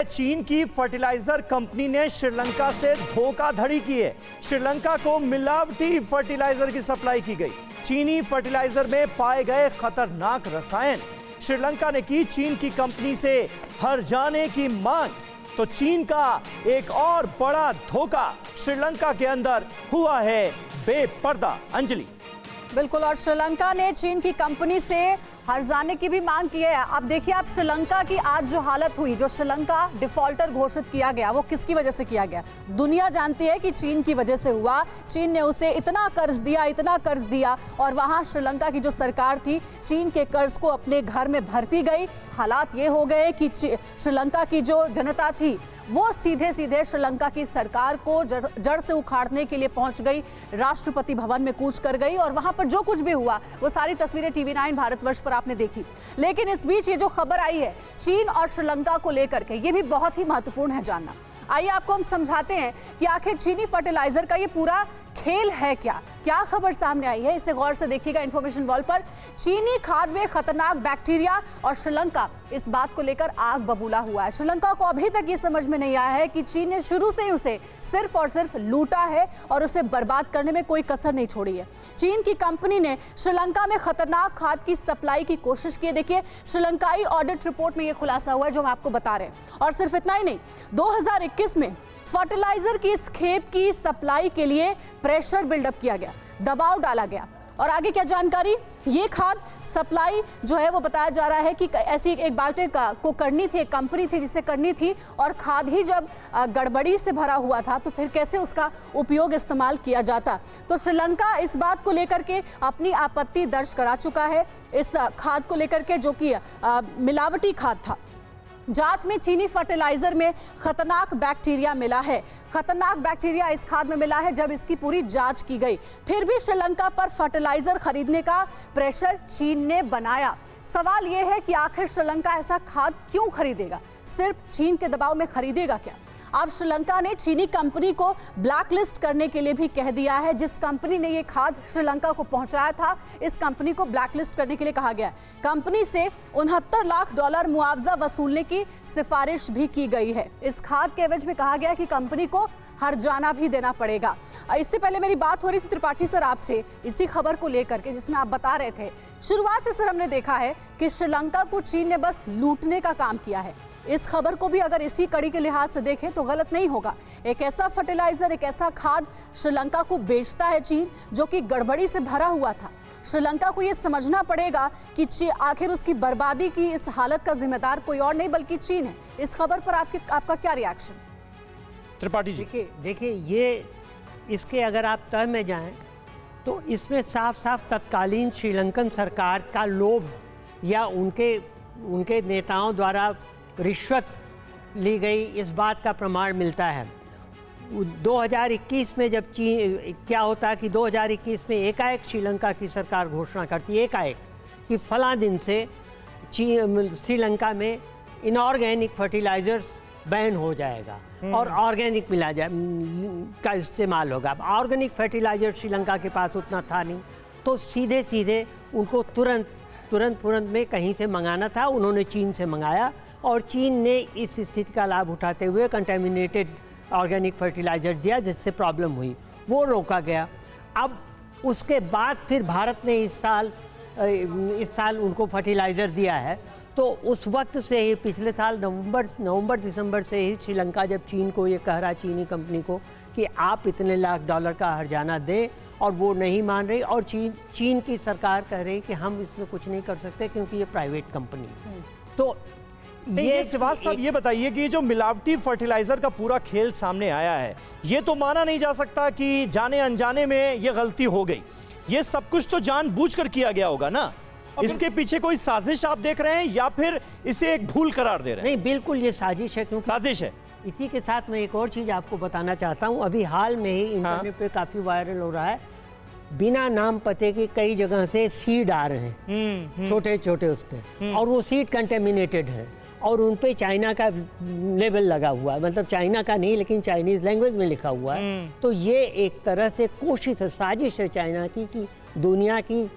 चीन की fertiliser company ने श्रीलंका से धोखाधड़ी की है। श्रीलंका को मिलावटी फर्टिलाइजर की सप्लाई की गई। चीनी फर्टिलाइजर में पाए गए खतरनाक रसायन। श्रीलंका ने की चीन की कंपनी से हर जाने की मांग। तो चीन का एक और बड़ा धोखा श्रीलंका के अंदर हुआ है बेपर्दा। अंजलि। बिल्कुल, और श्रीलंका ने चीन की कंपनी से हर्जाने की भी मांग की है। अब देखिए, आप श्रीलंका की आज जो हालत हुई, जो श्रीलंका डिफॉल्टर घोषित किया गया, वो किसकी वजह से किया गया? दुनिया जानती है कि चीन की वजह से हुआ। चीन ने उसे इतना कर्ज दिया और वहां श्रीलंका की जो सरकार थी, चीन के कर्ज को अपने घर में भरती गई। हालात ये हो गए कि श्रीलंका की जो जनता थी वो सीधे श्रीलंका की सरकार को जड़ से उखाड़ने के लिए पहुंच गई। राष्ट्रपति भवन में कूच कर गई और वहां पर जो कुछ भी हुआ वो सारी तस्वीरें TV9 भारतवर्ष पर आपने देखी। लेकिन इस बीच ये जो खबर आई है चीन और श्रीलंका को लेकर के, ये भी बहुत ही महत्वपूर्ण है जानना। आइए आपको हम समझाते हैं कि आखिर चीनी फर्टिलाइजर का ये पूरा खेल है क्या खबर सामने आई है, इसे गौर से देखिएगा इन्फॉर्मेशन वॉल पर। चीनी खाद में खतरनाक बैक्टीरिया और श्रीलंका इस बात को लेकर आग बबूला हुआ है। श्रीलंका को अभी तक ये समझ में नहीं आया है कि चीन ने शुरू से ही उसे सिर्फ और सिर्फ लूटा है और उसे बर्बाद करने में कोई कसर नहीं छोड़ी है। चीन की कंपनी ने श्रीलंका में खतरनाक खाद की सप्लाई की कोशिश की। देखिए, श्रीलंकाई ऑडिट रिपोर्ट में ये खुलासा हुआ है जो हम आपको बता रहे हैं। और सिर्फ इतना ही नहीं, 2021 में फर्टिलाइजर की इस खेप की सप्लाई के लिए प्रेशर बिल्डअप किया गया, दबाव डाला गया। और आगे क्या जानकारी? ये खाद सप्लाई जो है वो बताया जा रहा है कि ऐसी एक बायोटेक को करनी थी, एक कंपनी थी जिसे करनी थी, और खाद ही जब गड़बड़ी से भरा हुआ था तो फिर कैसे उसका उपयोग इस्तेमाल किया जाता। तो श्रीलंका इस बात को लेकर के अपनी आपत्ति दर्ज करा चुका है, इस खाद को लेकर के जो कि मिलावटी खाद था। जांच में चीनी फर्टिलाइजर में खतरनाक बैक्टीरिया मिला है। खतरनाक बैक्टीरिया इस खाद में मिला है जब इसकी पूरी जांच की गई। फिर भी श्रीलंका पर फर्टिलाइजर खरीदने का प्रेशर चीन ने बनाया। सवाल यह है कि आखिर श्रीलंका ऐसा खाद क्यों खरीदेगा? सिर्फ चीन के दबाव में खरीदेगा क्या? अब श्रीलंका ने चीनी कंपनी को ब्लैकलिस्ट करने के लिए भी कह दिया है। जिस कंपनी ने ये खाद श्रीलंका को पहुंचाया था, इस कंपनी को ब्लैकलिस्ट करने के लिए कहा गया। कंपनी से $69 लाख मुआवजा वसूलने की सिफारिश भी की गई है। इस खाद के एवज में कहा गया कि कंपनी को हर्जाना भी देना पड़ेगा। इससे पहले मेरी बात हो रही थी त्रिपाठी सर आपसे इसी खबर को लेकर के, जिसमें आप बता रहे थे शुरुआत से सर हमने देखा है कि श्रीलंका को चीन ने बस लूटने का काम किया है। इस खबर को भी अगर इसी कड़ी के लिहाज से देखें तो गलत नहीं होगा। एक ऐसा फर्टिलाइजर, एक ऐसा खाद श्रीलंका को बेचता है चीन, जो कि गड़बड़ी से भरा हुआ था। श्रीलंका को यह समझना पड़ेगा कि आखिर उसकी बर्बादी की इस हालत का जिम्मेदार कोई और नहीं बल्कि चीन है। इस खबर पर आपका क्या रिएक्शन? त्रिपाठी जी, देखिए ये इसके अगर आप तह में जाएं तो इसमें साफ साफ तत्कालीन श्रीलंकन सरकार का लोभ या उनके नेताओं द्वारा रिश्वत ली गई, इस बात का प्रमाण मिलता है। 2021 में जब क्या होता है कि 2021 में एकाएक श्रीलंका की सरकार घोषणा करती है, एकाएक, कि फला दिन से श्रीलंका में इनऑर्गेनिक फर्टिलाइजर्स बैन हो जाएगा और ऑर्गेनिक का इस्तेमाल होगा। अब ऑर्गेनिक फर्टिलाइजर श्रीलंका के पास उतना था नहीं, तो सीधे उनको तुरंत में कहीं से मंगाना था। उन्होंने चीन से मंगाया और चीन ने इस स्थिति का लाभ उठाते हुए कंटेमिनेटेड ऑर्गेनिक फर्टिलाइजर दिया, जिससे प्रॉब्लम हुई, वो रोका गया। अब उसके बाद फिर भारत ने इस साल उनको फर्टिलाइज़र दिया है। तो उस वक्त से ही पिछले साल नवंबर दिसंबर से ही श्रीलंका जब चीन को ये कह रहा, चीनी कंपनी को, कि आप इतने लाख डॉलर का हर्जाना दें, और वो नहीं मान रही, और चीन की सरकार कह रही कि हम इसमें कुछ नहीं कर सकते क्योंकि ये प्राइवेट कंपनी है। तो ये श्रीवास साहब ये बताइए कि जो मिलावटी फर्टिलाइजर का पूरा खेल सामने आया है, ये तो माना नहीं जा सकता कि जाने अनजाने में ये गलती हो गई। ये सब कुछ तो जानबूझकर किया गया होगा ना? इसके पीछे कोई साजिश आप देख रहे हैं या फिर इसे एक भूल करार दे रहे हैं? नहीं, बिल्कुल ये साजिश है, क्योंकि साजिश है। इसी के साथ मैं एक और चीज आपको बताना चाहता हूँ। अभी हाल में ही इंटरनेट पे काफी वायरल हो रहा है, बिना नाम पते के कई जगह से सीड आ रहे हैं, छोटे उस पे, और वो सीड कंटेमिनेटेड है और उन पे चाइना का लेबल लगा हुआ है, मतलब चाइना का नहीं लेकिन चाइनीज लैंग्वेज में लिखा हुआ है। तो ये एक तरह से कोशिश है, साजिश है चाइना की कि दुनिया की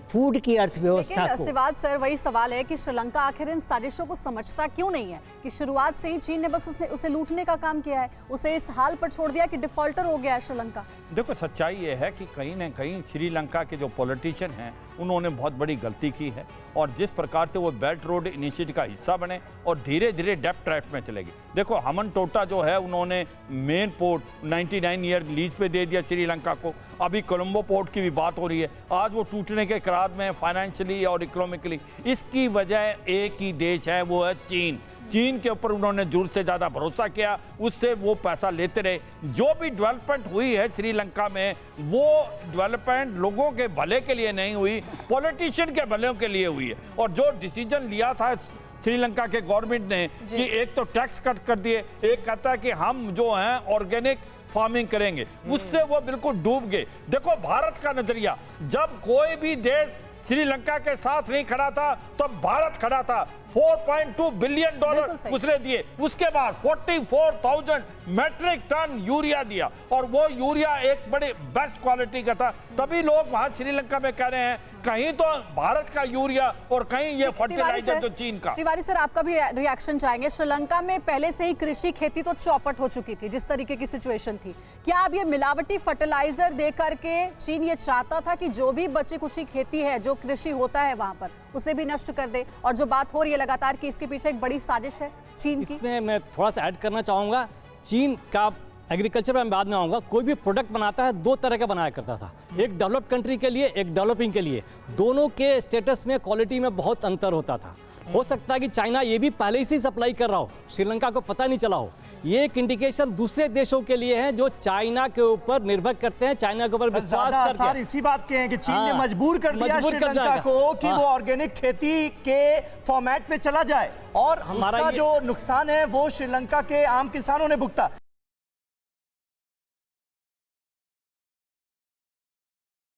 फूड की अर्थव्यवस्था लेकिन को। सिवाद सर, वही सवाल है कि श्रीलंका आखिर इन साजिशों को समझता क्यों नहीं है कि शुरुआत से ही चीन ने बस उसे लूटने का काम किया है, उसे इस हाल पर छोड़ दिया कि डिफॉल्टर हो गया है श्रीलंका। देखो, सच्चाई ये है कि कहीं ना कहीं श्रीलंका के जो पॉलिटिशियन हैं उन्होंने बहुत बड़ी गलती की है, और जिस प्रकार से वो बेल्ट रोड इनिशिएटिव का हिस्सा बने और धीरे धीरे डेप्थ ट्रैप में चले गए। देखो, हमनटोटा जो है उन्होंने मेन पोर्ट 99 ईयर लीज पे दे दिया श्रीलंका को। अभी कोलंबो पोर्ट की भी बात हो रही है, आज वो टूटने के करार में फाइनेंशियली और इकोनॉमिकली। इसकी वजह एक ही देश है, वो है चीन। चीन के ऊपर उन्होंने जरूरत से ज़्यादा भरोसा किया, उससे वो पैसा लेते रहे। जो भी डेवलपमेंट हुई है श्रीलंका में, वो डेवलपमेंट लोगों के भले के लिए नहीं हुई, पॉलिटिशियन के भले के लिए हुई है। और जो डिसीजन लिया था श्रीलंका के गवर्नमेंट ने कि एक तो टैक्स कट कर दिए, एक कहता है कि हम जो हैं ऑर्गेनिक फार्मिंग करेंगे, उससे वो बिल्कुल डूब गए। देखो, भारत का नजरिया, जब कोई भी देश श्रीलंका के साथ नहीं खड़ा था तो भारत खड़ा था। $4.2 बिलियन उसने दिए, उसके बाद 44,000 मैट्रिक टन यूरिया दिया, और वो यूरिया एक बड़े बेस्ट क्वालिटी का था। तभी लोग वहां श्रीलंका में कह रहे हैं कहीं तो भारत का यूरिया और कहीं ये फर्टिलाइजर जो चीन का। तिवारी सर, आपका भी रिएक्शन चाहेंगे। श्रीलंका में पहले से ही कृषि खेती तो चौपट हो चुकी थी, जिस तरीके की सिचुएशन थी। क्या अब ये मिलावटी फर्टिलाइजर दे करके चीन ये चाहता था कि जो भी बची कुची खेती है, जो कृषि होता है वहां पर, उसे भी नष्ट कर दे? और जो बात हो रही है लगातार कि इसके पीछे एक बड़ी साजिश है चीन की। इसमें मैं थोड़ा सा ऐड करना चाहूँगा। चीन का एग्रीकल्चर में बाद में आऊँगा। कोई भी प्रोडक्ट बनाता है दो तरह का बनाया करता था, एक डेवलप्ड कंट्री के लिए, एक डेवलपिंग के लिए। दोनों के स्टेटस में, क्वालिटी में बहुत अंतर होता था। हो सकता है कि चाइना ये भी पहले ही से सप्लाई कर रहा हो, श्रीलंका को पता नहीं चला हो। ये एक इंडिकेशन दूसरे देशों के लिए है जो चाइना के ऊपर निर्भर करते हैं, चाइना के ऊपर विश्वास करते हैं। इसी बात के हैं कि चीन ने हाँ, मजबूर कर दिया श्रीलंका को कि वो ऑर्गेनिक खेती के फॉर्मेट पे चला जाए, और हमारा जो नुकसान है वो श्रीलंका के आम किसानों ने भुगता।